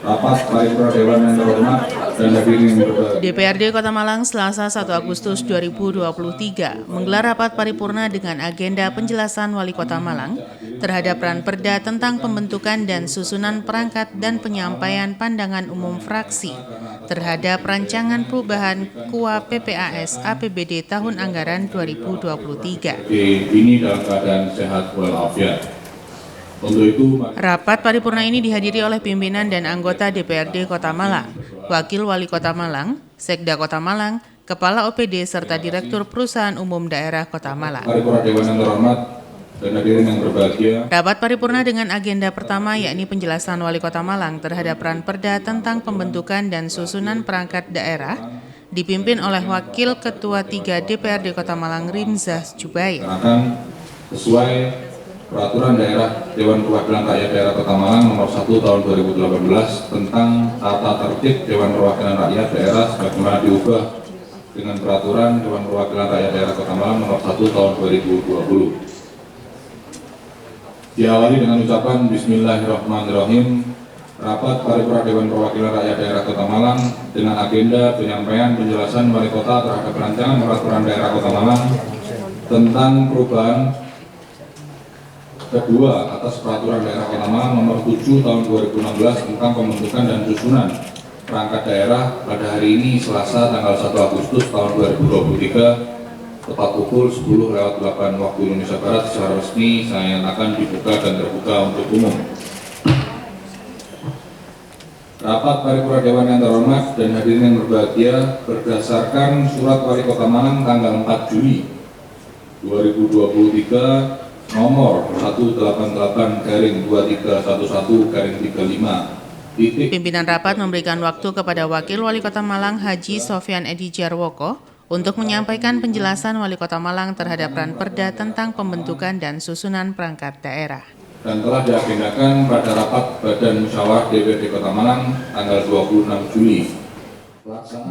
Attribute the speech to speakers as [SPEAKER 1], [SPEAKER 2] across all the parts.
[SPEAKER 1] Rapat Paripurna Dewan yang terhormat dan hadirin yang berbahagia.
[SPEAKER 2] DPRD Kota Malang Selasa 1 Agustus 2023 menggelar rapat paripurna dengan agenda penjelasan Wali Kota Malang terhadap Ranperda tentang pembentukan dan susunan perangkat dan penyampaian pandangan umum fraksi terhadap rancangan perubahan KUA PPAS APBD tahun anggaran 2023.
[SPEAKER 1] Ini dalam keadaan sehat walafiat. Untuk itu,
[SPEAKER 2] rapat paripurna ini dihadiri oleh pimpinan dan anggota DPRD Kota Malang, Wakil Wali Kota Malang, Sekda Kota Malang, Kepala OPD serta Direktur Perusahaan Umum Daerah Kota Malang.
[SPEAKER 1] Paripurna Dewan yang terhormat dan hadirin yang berbahagia.
[SPEAKER 2] Rapat paripurna dengan agenda pertama yakni penjelasan Wali Kota Malang terhadap Ranperda tentang pembentukan dan susunan perangkat daerah dipimpin oleh Wakil Ketua 3 DPRD Kota Malang Rimzah Jubair.
[SPEAKER 1] Sesuai Peraturan Daerah Dewan Perwakilan Rakyat Daerah Kota Malang Nomor 1 Tahun 2018 tentang tata tertib Dewan Perwakilan Rakyat Daerah sebagaimana diubah dengan Peraturan Dewan Perwakilan Rakyat Daerah Kota Malang Nomor 1 Tahun 2020. Diawali dengan ucapan Bismillahirrahmanirrahim. Rapat Paripurna Dewan Perwakilan Rakyat Daerah Kota Malang dengan agenda penyampaian penjelasan Wali Kota terhadap rancangan Peraturan Daerah Kota Malang tentang perubahan kedua atas Peraturan Daerah Kota Malang Nomor 7 Tahun 2016 tentang pembentukan dan susunan perangkat daerah pada hari ini Selasa tanggal 1 Agustus tahun 2023 tepat pukul 10:08 waktu Indonesia Barat secara resmi saya nyatakan dibuka dan terbuka untuk umum. Rapat Paripurna Dewan yang terhormat dan hadirin yang berbahagia, berdasarkan Surat Wali Kota Malang tanggal 4 Juli 2023 nomor 188-2311-35.
[SPEAKER 2] Pimpinan rapat memberikan waktu kepada Wakil Wali Kota Malang Haji Sofyan Edi Jarwoko untuk menyampaikan penjelasan Wali Kota Malang terhadap Ranperda tentang pembentukan dan susunan perangkat daerah.
[SPEAKER 1] Dan telah diagendakan pada rapat Badan Musyawarah DPRD Kota Malang tanggal 26 Juli.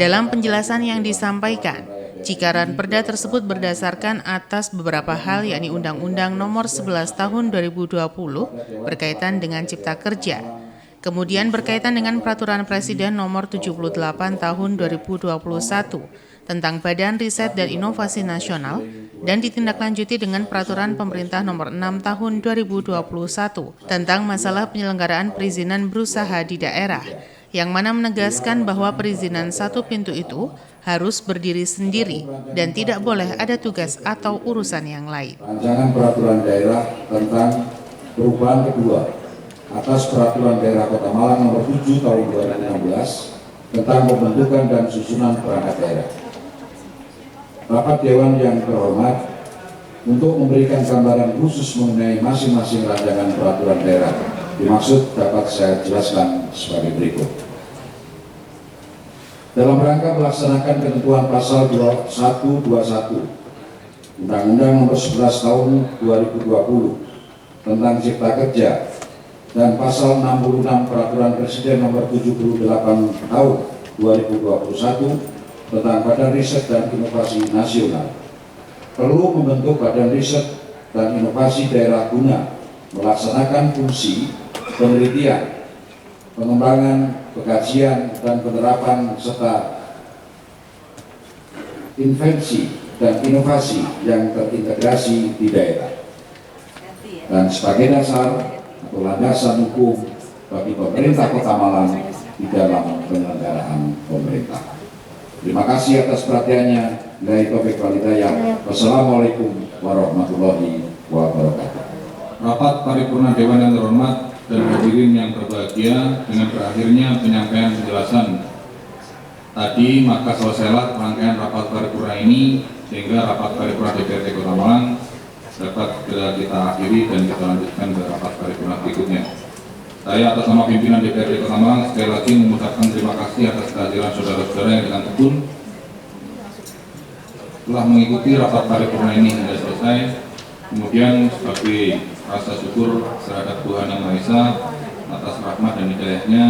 [SPEAKER 2] Dalam penjelasan yang disampaikan, jika Ranperda tersebut berdasarkan atas beberapa hal yakni Undang-Undang Nomor 11 Tahun 2020 berkaitan dengan Cipta Kerja, kemudian berkaitan dengan Peraturan Presiden Nomor 78 Tahun 2021 tentang Badan Riset dan Inovasi Nasional dan ditindaklanjuti dengan Peraturan Pemerintah Nomor 6 Tahun 2021 tentang masalah penyelenggaraan perizinan berusaha di daerah, yang mana menegaskan bahwa perizinan satu pintu itu harus berdiri sendiri dan tidak boleh ada tugas atau urusan yang lain.
[SPEAKER 3] Rancangan Peraturan Daerah tentang perubahan kedua atas Peraturan Daerah Kota Malang Nomor 7 Tahun 2016 tentang pembentukan dan susunan perangkat daerah. Rapat Dewan yang terhormat, untuk memberikan gambaran khusus mengenai masing-masing rancangan peraturan daerah dimaksud dapat saya jelaskan sebagai berikut. Dalam rangka melaksanakan ketentuan pasal 121 Undang-Undang Nomor 11 Tahun 2020 tentang Cipta Kerja dan pasal 66 Peraturan Presiden Nomor 78 Tahun 2021 tentang Badan Riset dan Inovasi Nasional, perlu membentuk Badan Riset dan Inovasi Daerah guna melaksanakan fungsi penelitian, pengembangan, pengkajian, dan penerapan serta invensi dan inovasi yang terintegrasi di daerah, dan sebagai dasar atau landasan hukum bagi pemerintah Kota Malang di dalam penyelenggaraan pemerintah. Terima kasih atas perhatiannya. Billahi taufiq wal hidayah. Wassalamualaikum warahmatullahi wabarakatuh.
[SPEAKER 1] Rapat Paripurna Dewan yang terhormat dan hadirin yang berbahagia, dengan berakhirnya penyampaian penjelasan tadi, maka selesailah rangkaian rapat paripurna ini sehingga rapat paripurna DPRD Kota Malang dapat kita akhiri dan kita lanjutkan ke rapat paripurna berikutnya. Saya atas nama pimpinan DPRD Kota Malang sekali lagi mengucapkan terima kasih atas kehadiran saudara-saudara yang dengan tekun telah mengikuti rapat paripurna ini hingga selesai. Kemudian sebagai rasa syukur terhadap Tuhan Yang Maha Esa atas rahmat dan hidayahnya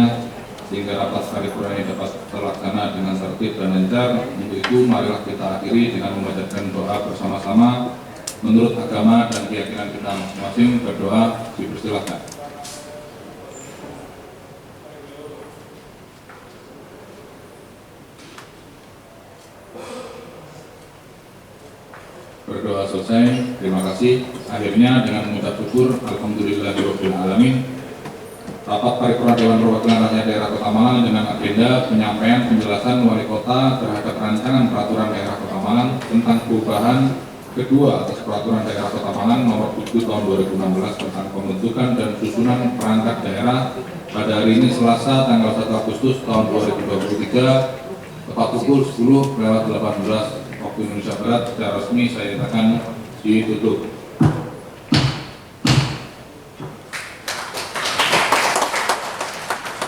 [SPEAKER 1] sehingga rapat paripurna ini dapat terlaksana dengan tertib dan lancar. Untuk itu marilah kita akhiri dengan membacakan doa bersama-sama menurut agama dan keyakinan kita masing-masing. Berdoa, dipersilahkan. berdoa selesai. Terima kasih. Akhirnya dengan mengucap syukur, alhamdulillahirabbil alamin, rapat paripurna Dewan Perwakilan Rakyat Daerah Kota Malang dengan agenda penyampaian penjelasan Wali Kota terhadap rancangan peraturan daerah Kota Malang tentang perubahan kedua atas peraturan daerah Kota Malang nomor 7 tahun 2016 tentang pembentukan dan susunan perangkat daerah pada hari ini Selasa tanggal 1 Agustus tahun 2023 tepat pukul 10:18 waktu Indonesia Barat. Secara resmi saya nyatakan ditutup.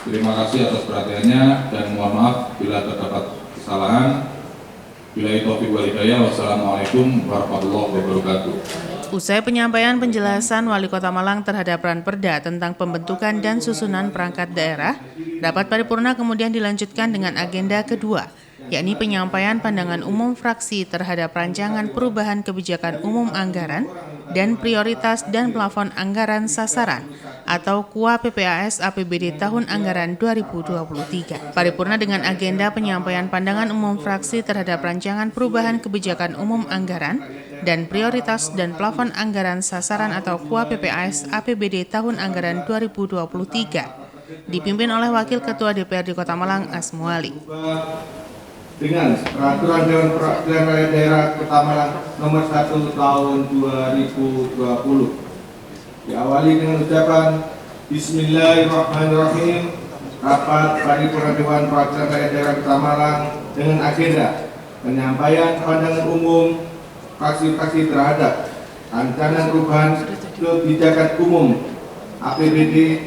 [SPEAKER 1] Terima kasih atas perhatiannya dan mohon maaf bila terdapat kesalahan. Billahi taufiq wal hidayah. Wassalamualaikum warahmatullahi wabarakatuh.
[SPEAKER 2] Usai penyampaian penjelasan Wali Kota Malang terhadap Ranperda tentang pembentukan dan susunan perangkat daerah, rapat paripurna kemudian dilanjutkan dengan agenda kedua, yakni penyampaian pandangan umum fraksi terhadap rancangan perubahan kebijakan umum anggaran dan prioritas dan plafon anggaran sasaran atau KUA PPAS APBD tahun anggaran 2023. Paripurna dengan agenda penyampaian pandangan umum fraksi terhadap rancangan perubahan kebijakan umum anggaran dan prioritas dan plafon anggaran sasaran atau KUA PPAS APBD tahun anggaran 2023 dipimpin oleh Wakil Ketua DPRD Kota Malang Asmuali.
[SPEAKER 4] Dengan peraturan Dewan Perwakilan Rakyat Daerah Kota Malang nomor 1 tahun 2020. Diawali dengan ucapan Bismillahirrahmanirrahim. Rapat paripurna Dewan Perwakilan Rakyat Daerah Kota Malang dengan agenda penyampaian pandangan umum fraksi-fraksi terhadap rancangan perubahan kebijakan umum APBD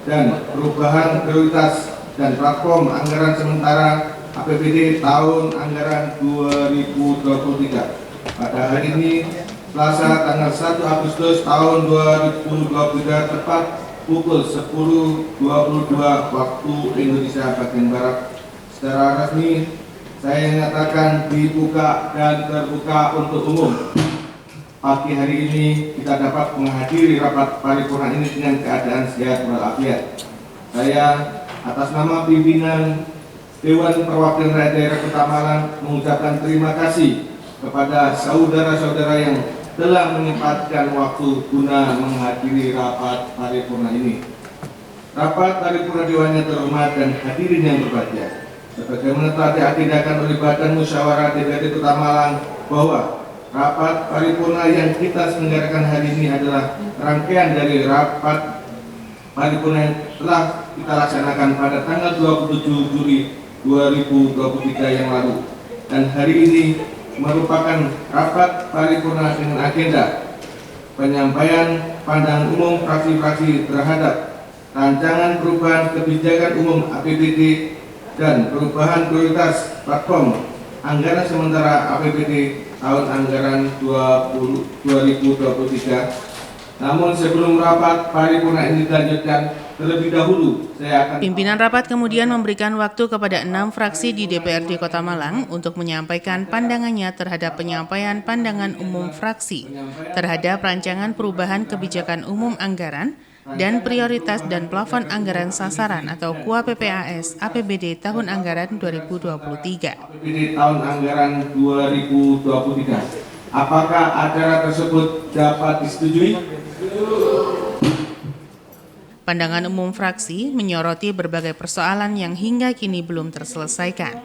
[SPEAKER 4] dan perubahan prioritas dan platform anggaran sementara APBD tahun anggaran 2023. Pada hari ini, Selasa tanggal 1 Agustus tahun 2023 tepat pukul 10.22 waktu Indonesia bagian Barat. Secara resmi, saya nyatakan dibuka dan terbuka untuk umum. Pagi hari ini kita dapat menghadiri rapat paripurna ini dengan keadaan sehat walafiat. Saya atas nama pimpinan Dewan Perwakilan Rakyat Daerah Kota Malang mengucapkan terima kasih kepada saudara-saudara yang telah menyempatkan waktu guna menghadiri rapat paripurna ini. Rapat paripurna Dewan yang terhormat dan hadirin yang berbahagia, sebagaimana telah diagendakan oleh Badan Musyawarah DPRD Kota Malang bahwa rapat paripurna yang kita selenggarakan hari ini adalah rangkaian dari rapat paripurna yang telah kita laksanakan pada tanggal 27 Juli 2023 yang lalu, dan hari ini merupakan rapat paripurna dengan agenda penyampaian pandangan umum fraksi-fraksi terhadap rancangan perubahan kebijakan umum APBD dan perubahan prioritas platform anggaran sementara APBD tahun anggaran 2023. Namun sebelum rapat paripurna ini dilanjutkan, terlebih dahulu saya akan...
[SPEAKER 2] Pimpinan rapat kemudian memberikan waktu kepada 6 fraksi di DPRD Kota Malang untuk menyampaikan pandangannya terhadap penyampaian pandangan umum fraksi terhadap rancangan perubahan kebijakan umum anggaran dan prioritas dan plafon anggaran sasaran atau KUA PPAS APBD tahun anggaran 2023.
[SPEAKER 4] APBD tahun anggaran 2023. Apakah acara tersebut dapat disetujui?
[SPEAKER 2] Pandangan umum fraksi menyoroti berbagai persoalan yang hingga kini belum terselesaikan.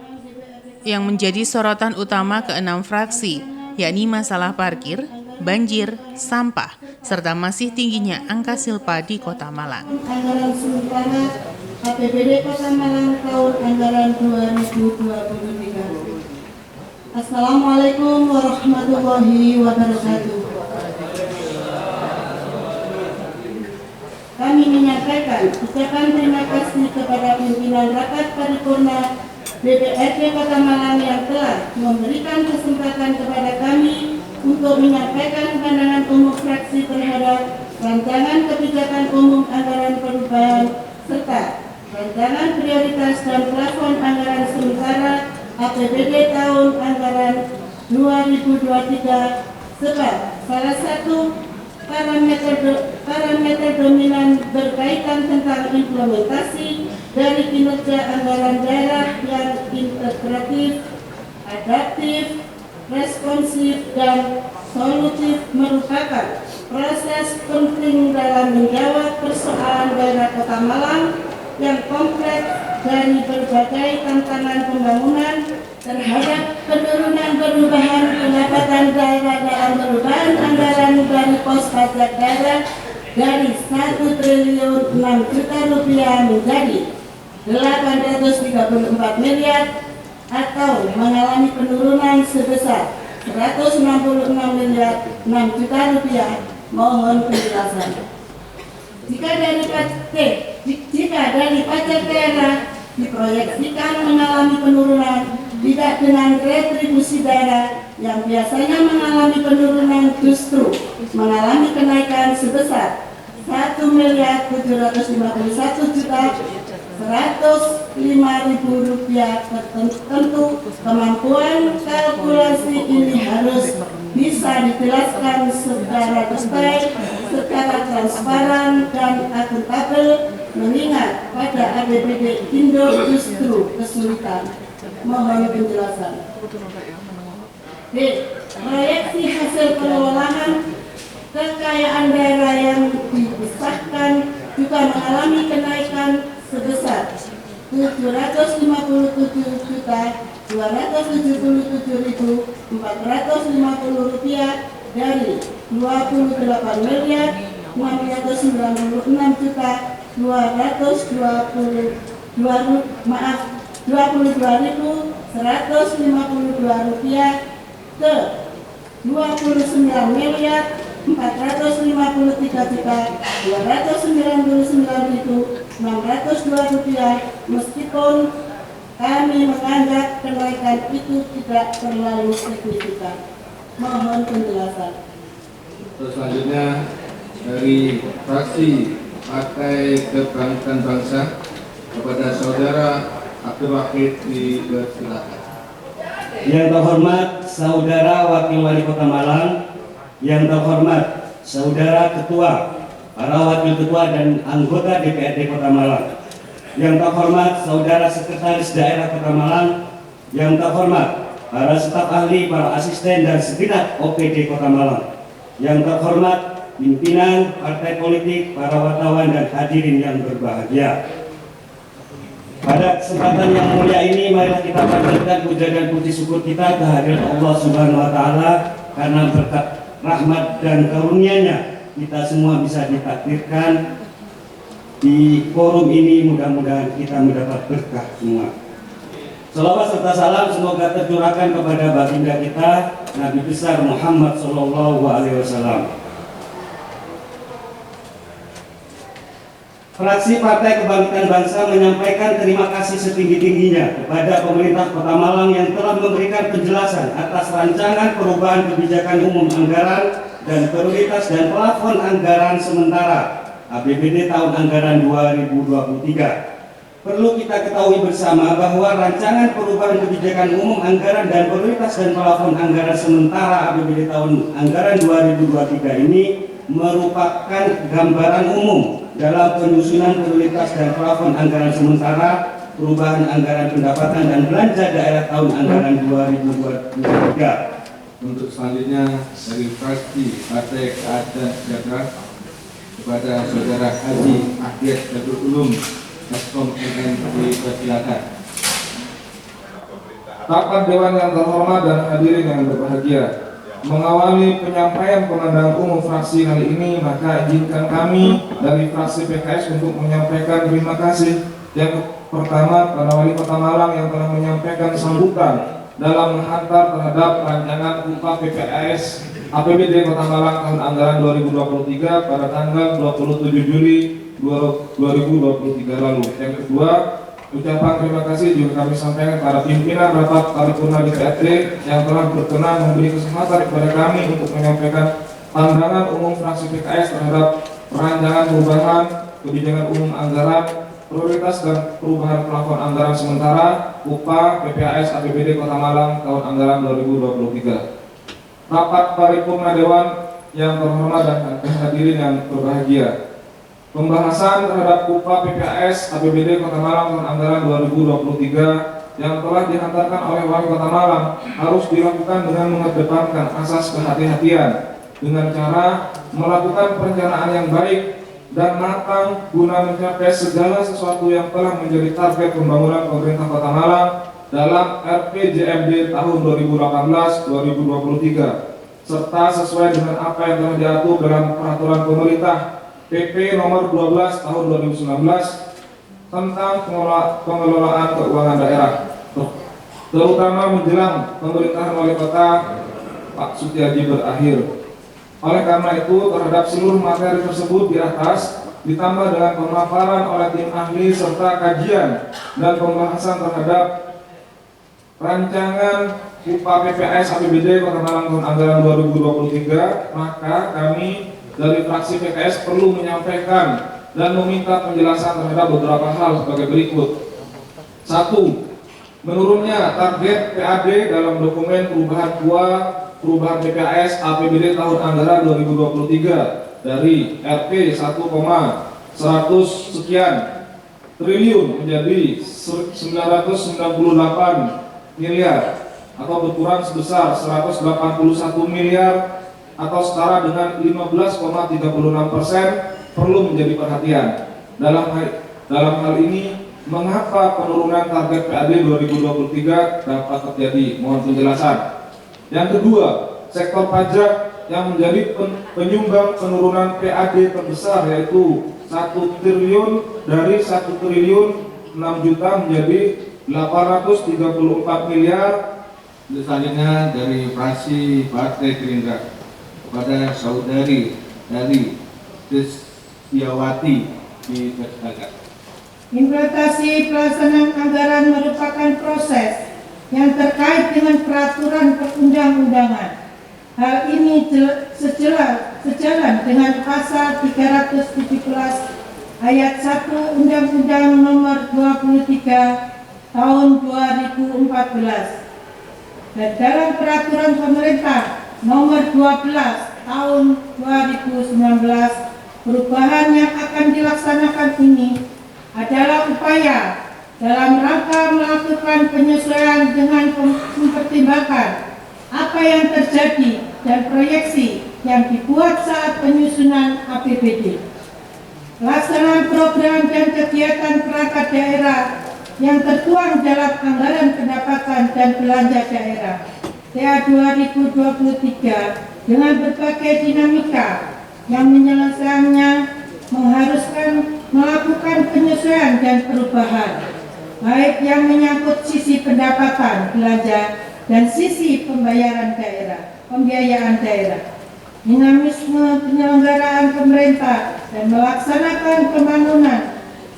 [SPEAKER 2] Yang menjadi sorotan utama ke-6 fraksi, yakni masalah parkir, banjir, sampah, serta masih tingginya angka silpa di Kota Malang.
[SPEAKER 5] Anggaran sementara APBD Kota Malang tahun anggaran 2023. Assalamualaikum warahmatullahi wabarakatuh. Kami menyampaikan ucapan terima kasih kepada pimpinan rapat paripurna DPRD Kota Malang yang telah memberikan kesempatan kepada kami untuk menyampaikan pandangan umum fraksi terhadap rancangan kebijakan umum anggaran perubahan serta rancangan prioritas dan plafon anggaran sementara APBD tahun anggaran 2023 sebab salah satu parameter dominan berkaitan tentang implementasi dari kinerja anggaran daerah yang integratif, adaptif, responsif, dan solutif merupakan proses penting dalam menjawab persoalan daerah Kota Malang yang kompleks dari berbagai tantangan pembangunan terhadap penurunan perubahan pendapatan daerah dalam perubahan anggaran dari pos pajak daerah dari 1 triliun 6 juta rupiah menjadi 834 miliar atau mengalami penurunan sebesar 166 miliar 6 juta rupiah. Mohon penjelasan. Jika dari pajak daerah diproyeksikan mengalami penurunan tidak dengan retribusi daerah yang biasanya mengalami penurunan justru mengalami kenaikan sebesar 1.751.105.000 rupiah. Tentu kemampuan kalkulasi ini harus bisa dijelaskan secara detail, secara transparan dan akuntabel, mengingat pada APBD Indo justru kesulitan. Mohon penjelasan. D. Proyeksi hasil pengelolaan kekayaan daerah yang disahkan juga mengalami kenaikan sebesar 751.277.450 rupiah dari 22.152 rupiah ke 29.453.299.602 rupiah, meskipun kami menganggap kenaikan itu tidak terlalu signifikan. Mohon penjelasan.
[SPEAKER 4] Terus selanjutnya dari fraksi Partai Kebangkitan Bangsa kepada Saudara Abdul Wahid dipersilakan.
[SPEAKER 6] Yang terhormat Saudara Wakil Wali Kota Malang, yang terhormat Saudara Ketua, para Wakil Ketua dan anggota DPRD Kota Malang, yang terhormat Saudara Sekretaris Daerah Kota Malang, yang terhormat para staf ahli, para asisten dan segenap OPD Kota Malang, yang terhormat pimpinan partai politik, para wartawan dan hadirin yang berbahagia. Pada kesempatan yang mulia ini, marilah kita panjatkan puja dan puji syukur kita kehadirat Allah Subhanahu wa Ta'ala, karena berkat rahmat dan karunia-Nya kita semua bisa ditakdirkan di forum ini. Mudah-mudahan kita mendapat berkah semua. Salawat serta salam semoga tercurahkan kepada baginda kita Nabi besar Muhammad Sallallahu Alaihi Wasallam. Fraksi Partai Kebangkitan Bangsa menyampaikan terima kasih setinggi-tingginya kepada pemerintah Kota Malang yang telah memberikan penjelasan atas rancangan perubahan kebijakan umum anggaran dan prioritas dan plafon anggaran sementara APBD tahun anggaran 2023. Perlu kita ketahui bersama bahwa rancangan perubahan kebijakan umum anggaran dan prioritas dan plafon anggaran sementara APBD tahun anggaran 2023 ini merupakan gambaran umum dalam penyusunan prioritas dan plafon anggaran sementara perubahan anggaran pendapatan dan belanja daerah tahun anggaran 2023.
[SPEAKER 4] Untuk selanjutnya dari fraksi Partai Keadilan Sejahtera kepada Saudara Haji Ahyad Datul Ulum Eskom MN dipersilakan. Rapat Dewan yang terhormat dan hadirin yang berbahagia, mengawali penyampaian komandan umum fraksi kali ini, maka izinkan kami dari fraksi PKS untuk menyampaikan terima kasih yang pertama kepada Wali Kota Malang yang telah menyampaikan sambutan dalam menghantar terhadap rancangan upah PPAS APBD Kota Malang tahun anggaran 2023 pada tanggal 27 Juli 2023 lalu. Yang kedua, ucapan terima kasih juga kami sampaikan kepada pimpinan rapat paripurna DPRD yang telah berkenan memberi kesempatan kepada kami untuk menyampaikan pandangan umum fraksi PKS terhadap rancangan perubahan kebijakan umum anggaran, prioritas dan perubahan plafon anggaran sementara upah PPAS APBD Kota Malang tahun anggaran 2023. Rapat paripurna Dewan yang terhormat dan hadirin yang berbahagia, pembahasan terhadap upah PPAS APBD Kota Malang tahun anggaran 2023 yang telah dihantarkan oleh Wali Kota Malang harus dilakukan dengan mengedepankan asas kehati-hatian dengan cara melakukan perencanaan yang baik dan matang guna mencapai segala sesuatu yang telah menjadi target pembangunan pemerintah Kota Malang dalam RPJMD tahun 2018-2023 serta sesuai dengan apa yang telah diatur dalam peraturan pemerintah PP nomor 12 tahun 2019 tentang pengelolaan keuangan daerah, terutama menjelang pemerintahan Wali Kota Pak Sutiaji berakhir. Oleh karena itu, terhadap seluruh materi tersebut di atas, ditambah dengan pemaparan oleh tim ahli serta kajian dan pembahasan terhadap rancangan upah PPAS APBD Kota Malang tahun anggaran 2023, maka kami dari fraksi PKS perlu menyampaikan dan meminta penjelasan terhadap beberapa hal sebagai berikut. 1. Menurunnya target PAD dalam dokumen perubahan PPAS APBD tahun anggaran 2023 dari Rp 1,100 sekian triliun menjadi 998 miliar atau berkurang sebesar 181 miliar atau setara dengan 15,36% perlu menjadi perhatian. Dalam hal ini, mengapa penurunan target PAD 2023 dapat terjadi? Mohon penjelasan. Yang kedua, sektor pajak yang menjadi penyumbang penurunan PAD terbesar yaitu 1 triliun dari 1 triliun 6 juta menjadi 834 miliar.
[SPEAKER 7] Selanjutnya dari fraksi Partai Gerindra kepada saudari dari Kristiawati dipersilakan.
[SPEAKER 5] Implementasi pelaksanaan anggaran merupakan proses yang terkait dengan peraturan perundang-undangan. Hal ini sejalan dengan pasal 317 ayat 1 Undang-Undang Nomor 23 Tahun 2014 dan dalam peraturan pemerintah Nomor 12 Tahun 2019. Perubahan yang akan dilaksanakan ini adalah upaya dalam rangka melakukan penyesuaian dengan mempertimbangkan apa yang terjadi dan proyeksi yang dibuat saat penyusunan APBD. Pelaksanaan program dan kegiatan perangkat daerah yang tertuang dalam anggaran pendapatan dan belanja daerah TA 2023 dengan berbagai dinamika yang menyelesaikannya mengharuskan melakukan penyesuaian dan perubahan, baik yang menyangkut sisi pendapatan belanja dan sisi pembayaran pembiayaan daerah. Dinamisme penyelenggaraan pemerintah dan melaksanakan pembangunan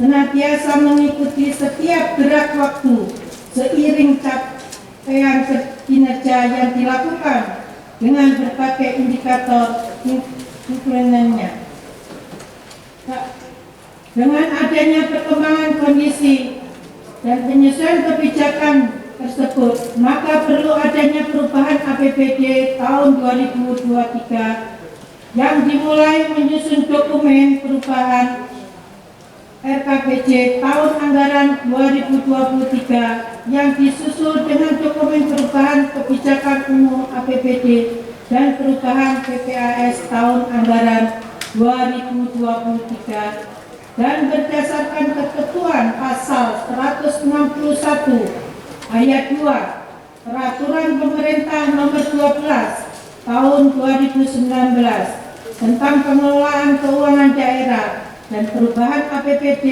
[SPEAKER 5] senantiasa mengikuti setiap gerak waktu seiring capaian kinerja yang dilakukan dengan berbagai indikator influencernya. Dengan adanya perkembangan kondisi dan penyesuaian kebijakan tersebut, maka perlu adanya perubahan APBD tahun 2023 yang dimulai menyusun dokumen perubahan RKPJ tahun anggaran 2023 yang disusul dengan dokumen perubahan kebijakan umum APBD dan perubahan PPAS tahun anggaran 2023 dan berdasarkan ketentuan pasal 161 ayat 2 Peraturan Pemerintah Nomor 12 Tahun 2019 tentang pengelolaan keuangan daerah dan perubahan APBD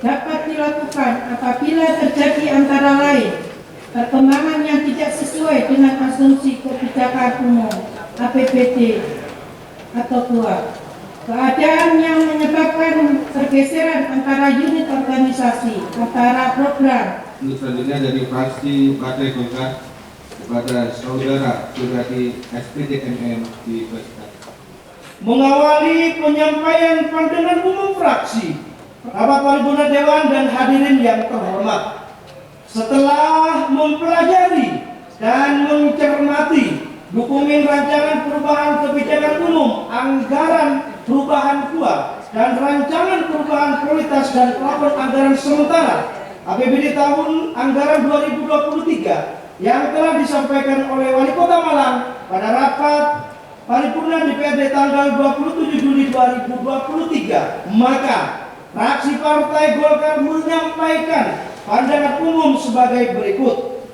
[SPEAKER 5] dapat dilakukan apabila terjadi antara lain perkembangan yang tidak sesuai dengan asumsi kebijakan umum APBD atau KUA, keadaan yang menyebabkan pergeseran antara unit organisasi antara program.
[SPEAKER 7] Selanjutnya dari fraksi Partai Golkar kepada saudara Surati SPDMM dipersilakan.
[SPEAKER 8] Mengawali penyampaian pandangan umum fraksi, rapat paripurna Dewan dan hadirin yang terhormat, setelah mempelajari dan mencermati dokumen rancangan perubahan kebijakan umum, anggaran perubahan KUA, dan rancangan perubahan prioritas dan plafon anggaran sementara APBD tahun anggaran 2023 yang telah disampaikan oleh Wali Kota Malang pada rapat paripurna DPRD tanggal 27 Juli 2023, maka fraksi Partai Golkar menyampaikan pandangan umum sebagai berikut.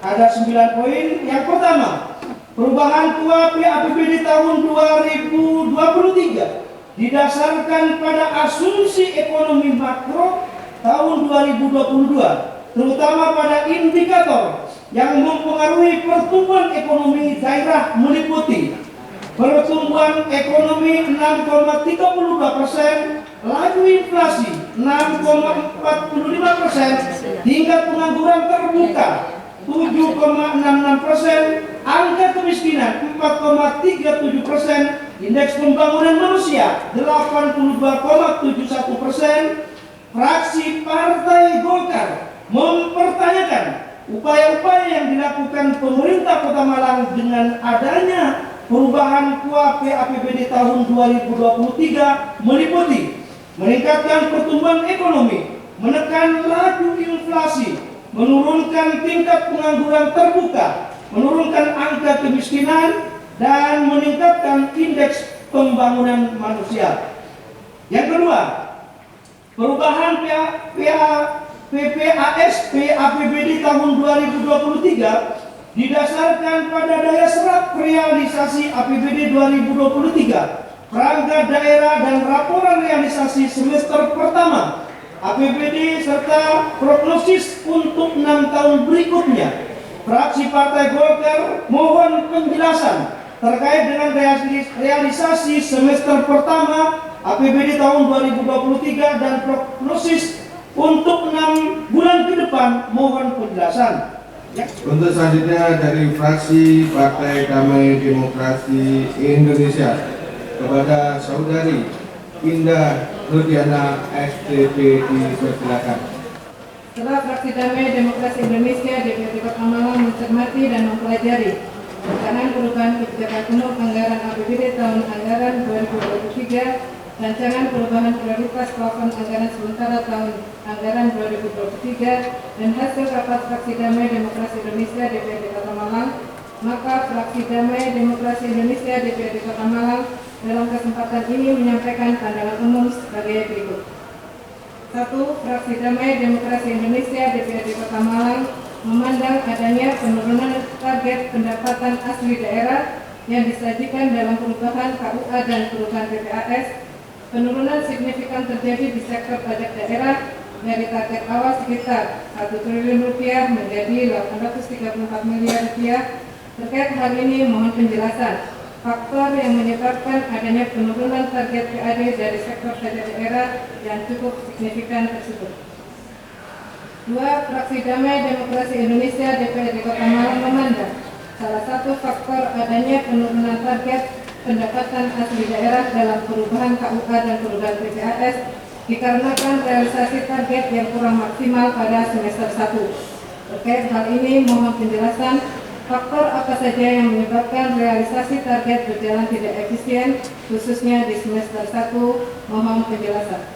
[SPEAKER 8] Ada 9 poin. Yang pertama, perubahan KUHP APBD tahun 2023 didasarkan pada asumsi ekonomi makro tahun 2022, terutama pada indikator yang mempengaruhi pertumbuhan ekonomi daerah meliputi pertumbuhan ekonomi 6,32%, laju inflasi 6,45%, tingkat pengangguran terbuka 7,66%, angka kemiskinan 4,37%, indeks pembangunan manusia 82,71%. Fraksi Partai Golkar mempertanyakan upaya-upaya yang dilakukan pemerintah Kota Malang dengan adanya perubahan KUHP APBD tahun 2023 meliputi meningkatkan pertumbuhan ekonomi, menekan laju inflasi, menurunkan tingkat pengangguran terbuka, menurunkan angka kemiskinan, dan meningkatkan indeks pembangunan manusia. Yang kedua, perubahan PPASP APBD tahun 2023 didasarkan pada daya serap realisasi APBD 2023, perangkat daerah dan laporan realisasi semester pertama APBD serta prognosis untuk 6 tahun berikutnya. Fraksi Partai Golkar mohon penjelasan terkait dengan realisasi semester pertama APBD tahun 2023 dan prognosis untuk 6 bulan ke depan. Mohon penjelasan.
[SPEAKER 4] Untuk selanjutnya dari fraksi Partai Damai Demokrasi Indonesia, kepada Saudari Indah Nurdiana STP dipersilakan.
[SPEAKER 9] Setelah fraksi Damai Demokrasi Indonesia DPRD Kota Malang mencermati dan mempelajari rancangan perubahan kebijakan umum anggaran APBD tahun anggaran 2023, rancangan perubahan prioritas plafon anggaran sementara tahun anggaran 2023, dan hasil rapat fraksi Damai Demokrasi Indonesia DPRD Kota Malang, maka fraksi Damai Demokrasi Indonesia DPRD Kota Malang dalam kesempatan ini menyampaikan pandangan umum sebagai berikut. 1. Fraksi Damai Demokrasi Indonesia DPRD Kota Malang memandang adanya penurunan target pendapatan asli daerah yang disajikan dalam perubahan KUA dan perubahan PPAS. Penurunan signifikan terjadi di sektor pajak daerah dari target awal sekitar 1 triliun rupiah menjadi 834 miliar rupiah. Terkait hal ini mohon penjelasan faktor yang menyebabkan adanya penurunan target PAD dari sektor pajak daerah yang cukup signifikan tersebut. 2. Fraksi Damai Demokrasi Indonesia DPRD Kota Malang memandang salah satu faktor adanya penurunan target pendapatan asli daerah dalam perubahan KUA dan perubahan PPAS dikarenakan realisasi target yang kurang maksimal pada semester 1. Terkait hal ini mohon penjelasan faktor apa saja yang menyebabkan realisasi target berjalan tidak efisien khususnya di semester 1. Mohon penjelasan.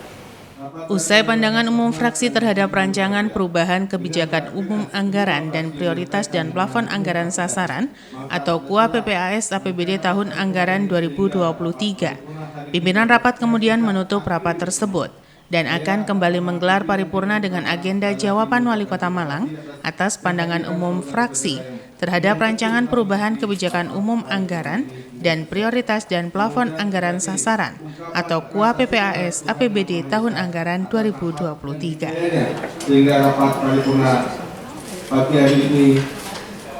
[SPEAKER 2] Usai pandangan umum fraksi terhadap rancangan perubahan kebijakan umum anggaran dan prioritas dan plafon anggaran sasaran atau KUA PPAS APBD tahun anggaran 2023, pimpinan rapat kemudian menutup rapat tersebut dan akan kembali menggelar paripurna dengan agenda jawaban Wali Kota Malang atas pandangan umum fraksi terhadap rancangan perubahan kebijakan umum anggaran dan prioritas dan plafon anggaran sasaran atau KUA PPAS APBD tahun anggaran 2023.
[SPEAKER 4] Sehingga rapat paripurna pagi hari ini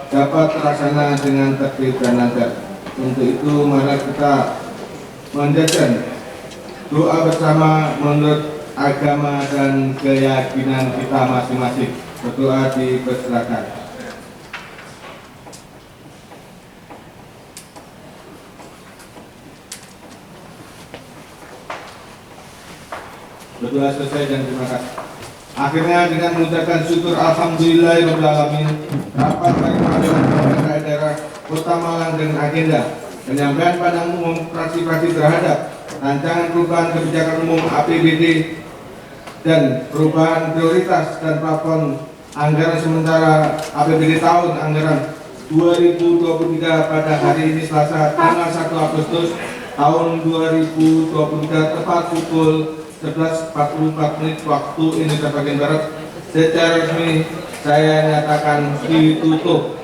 [SPEAKER 4] dapat terlaksana dengan tertib dan lancar. Untuk itu mari kita menjadikan doa bersama menurut agama dan keyakinan kita masing-masing. Berdoa dipersilakan. Berdoa selesai dan terima kasih. Akhirnya dengan mengucapkan syukur alhamdulillahirabbil alamin, rapat paripurna daerah Kota Malang dengan agenda penyampaian pandangan umum fraksi-fraksi terhadap rancangan perubahan kebijakan umum APBD dan perubahan prioritas dan plafon anggaran sementara APBD tahun anggaran 2023 pada hari ini Selasa tanggal 1 Agustus tahun 2023 tepat pukul 11.44 waktu Indonesia bagian Barat. Secara resmi saya nyatakan ditutup.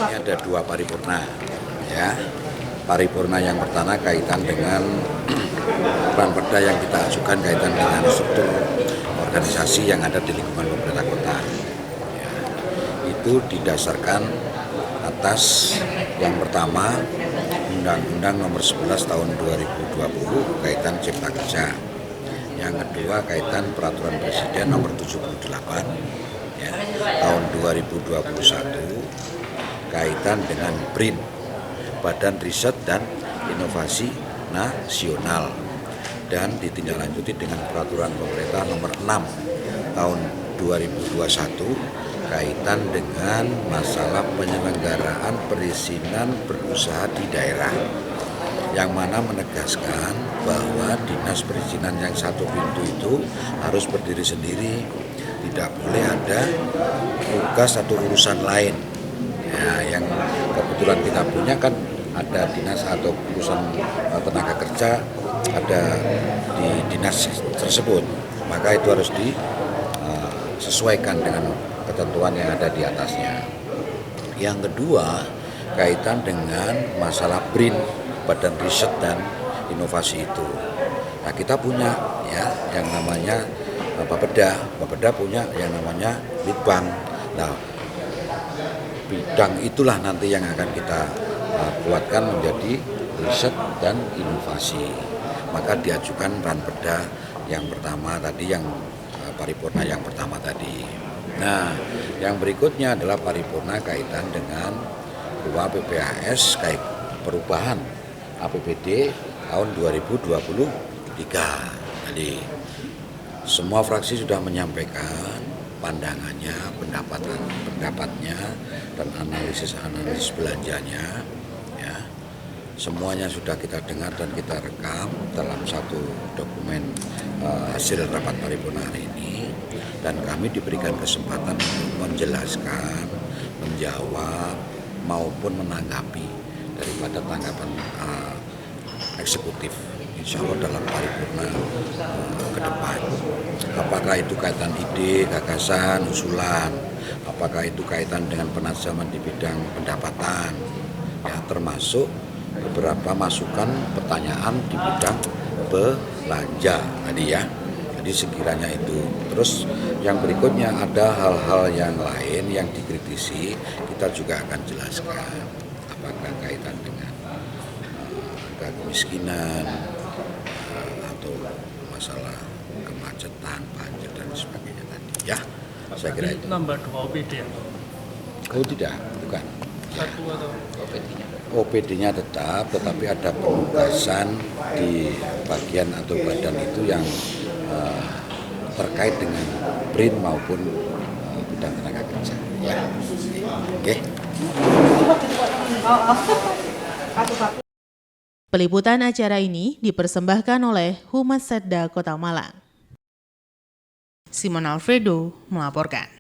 [SPEAKER 10] Ini ada dua paripurna, ya. Paripurna yang pertama kaitan dengan perda yang kita ajukan kaitan dengan struktur organisasi yang ada di lingkungan pemerintah kota. Ya. Itu didasarkan atas yang pertama Undang-Undang Nomor 11 Tahun 2020 kaitan Cipta Kerja. Yang kedua kaitan Peraturan Presiden Nomor 78 ya, tahun 2021 kaitan dengan BRIN, Badan Riset dan Inovasi Nasional, dan ditindaklanjuti dengan Peraturan Pemerintah Nomor 6 tahun 2021 kaitan dengan masalah penyelenggaraan perizinan berusaha di daerah, yang mana menegaskan bahwa dinas perizinan yang satu pintu itu harus berdiri sendiri, tidak boleh ada tugas atau urusan lain. Ya, yang kebetulan kita punya kan ada dinas atau urusan tenaga kerja ada di dinas tersebut, maka itu harus disesuaikan dengan ketentuan yang ada di atasnya. Yang kedua kaitan dengan masalah BRIN, Badan Riset dan Inovasi itu. Nah, kita punya ya yang namanya Bapeda punya yang namanya Litbang. Nah, bidang itulah nanti yang akan kita kuatkan menjadi riset dan inovasi. Maka diajukan Ranperda yang pertama tadi, yang paripurna yang pertama tadi. Nah, yang berikutnya adalah paripurna kaitan dengan PPAS kait perubahan APBD tahun 2023. Jadi semua fraksi sudah menyampaikan pandangannya, pendapatnya, dan analisis belanjanya. Ya, semuanya sudah kita dengar dan kita rekam dalam satu dokumen hasil rapat paripurna hari ini, dan kami diberikan kesempatan untuk menjelaskan, menjawab maupun menanggapi daripada tanggapan eksekutif, insya Allah dalam paripurna ke depan. Apakah itu kaitan ide, gagasan, usulan, apakah itu kaitan dengan penajaman di bidang pendapatan, ya, termasuk beberapa masukan pertanyaan di bidang belanja tadi ya. Jadi sekiranya itu. Terus yang berikutnya ada hal-hal yang lain yang dikritisi, kita juga akan jelaskan apakah kaitan dengan angka kemiskinan atau masalah kemacetan, banjir dan sebagainya tadi ya. Saya kira itu.
[SPEAKER 11] Nambah 2 OPD ya?
[SPEAKER 10] Oh tidak, bukan.
[SPEAKER 11] Satu atau
[SPEAKER 10] OPD-nya tetap, tetapi ada penugasan di bagian atau badan itu yang terkait dengan BRIN maupun bidang tenaga kerja. Ya, oke.
[SPEAKER 2] Peliputan acara ini dipersembahkan oleh Humas Setda Kota Malang. Simon Alfredo melaporkan.